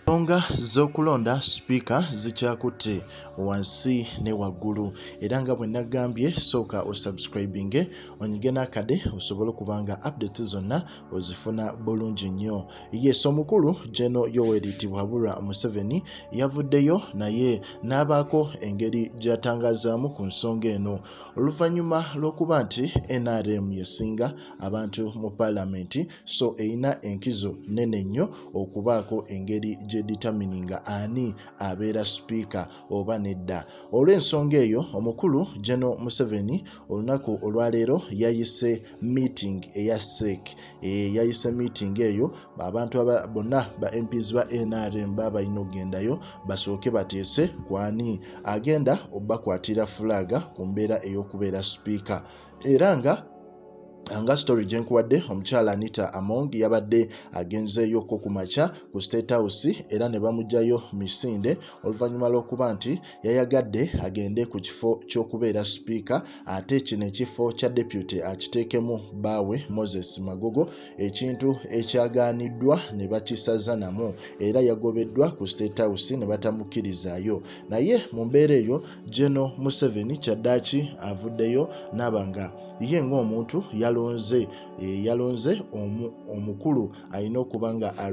Ensonga z'okulonda Speaker zikyakutte wansi ne waggulu era nga bwe nagambye sooka osubscribinge onyige n'akade osobole okubanga updates zonna ozifuna bulungi nnyo. Yes, omukulu General Yoweri Museveni yavuddeyo naye n'abaako engeri gy'atangazaamu ku nsonga eno oluvannyuma lw'okuba nti NRM yesinga abantu mu paalamenti, so erina enkizo nnene nnyo okubaako engeri determininga ani abeera speaker oba nedda. Olw'ensonga eyo omukulu General Museveni olunaku olwaleero yayise meeting eya SEC. Yayise meeting eyo abantu bonna ba MPs ba NRM balina okugendayo basooke bateese kwani agenda obakwatira fulaga ku mbeera ey'okubeera speaker. Era nga story gyenkuwadde omukyala Anita Among yabadde agenzeeyo ko ku makya ku State House era ne bamugjayo misinde oluvannyuma lw'okuba nti yayagadde agende ku kifo ky'okubeera speaker ate kino ekifo kya deputy akiteekemu Bbawe Magogo, ekintu ekyagaaniddwa ne bakisaza namu era yagobedwa ku State House ne batamukirizaayo. Naye mu mbeera eyo General Museveni kyaddaaki avuddeyo n'abanga ye ng'omuntu yalonze omukulu alina okuba nga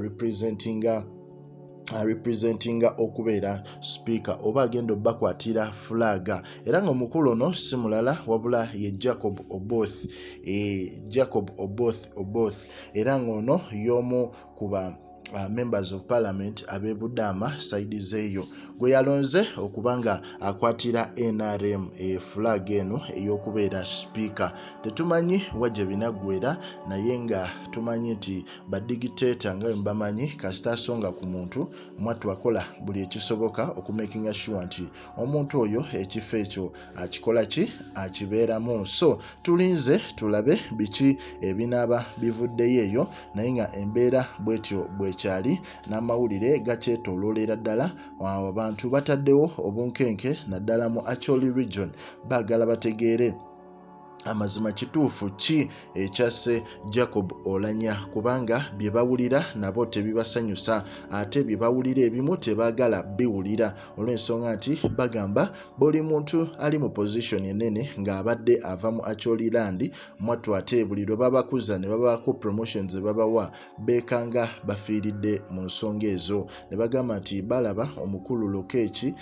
representinga okubeera speaker oba agenda obakwatira fulaga era nga omukulu ono si mulala wabula ye Jacob Oboth era ng'ono y'omu kuba members of parliament ab'Ebudama side zeeyo gwe yalonze okubanga akwatira NRM flag eno ey'okubeera speaker. Tetumanyi wajje binaggwera naye nga tumanyi nti badigiteta nga bamanyi kasita asonga ku muntu mwattu akola buli ekisoboka okumakinga sure nti omuntu oyo ekifo ekyo akikola ki akibeeramu. So tulinze tulabe biki ebinaaba bivuddeyo eyo naye nga embeera bwetyo bwekyali n'amawulire gakyetooloolera ddala abantu bataddewo obunkenke naddala mu Acholi region baagala bategeere amazima kituufu ki ekyasse Jacob Oulanyah kubanga bye bawulira nabo tebibasanyusa ate bye bawulira ebimu tebaagala biwulira olw'ensonga nti bagamba buli muntu ali mu position enene ng'abadde ava mu Acholi land mwattu ate buli lwe babakuza ne babaako promotions babawa beekanga bafiiridde mu nsonga ezo ne bagamba nti balaba omukulu Lokeki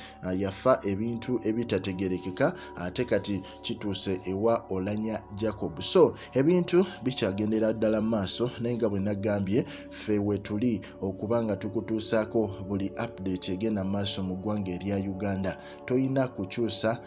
yafa ebintu ebitategerekeka ate kati kituuse ewa Oulanyah Jacob. So ebintu bikyagendera ddala maaso naye nga bwe nagambye ffe we tuli okubanga tukutuusaako buli update egenda maaso mu ggwanga erya Uganda. Toyina kukyusa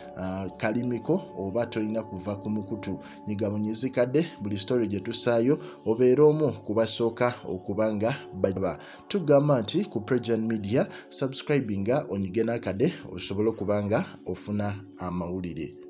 kalimiko oba toyina kuva ku mukutu nyiga bunyizikadde buli story gye tusaayo obeera omu kubasooka okubanga bajaba. Tugamba nti ku Prejan Media subscribinga onyige n'akade osobole okubanga ofuna amawulire.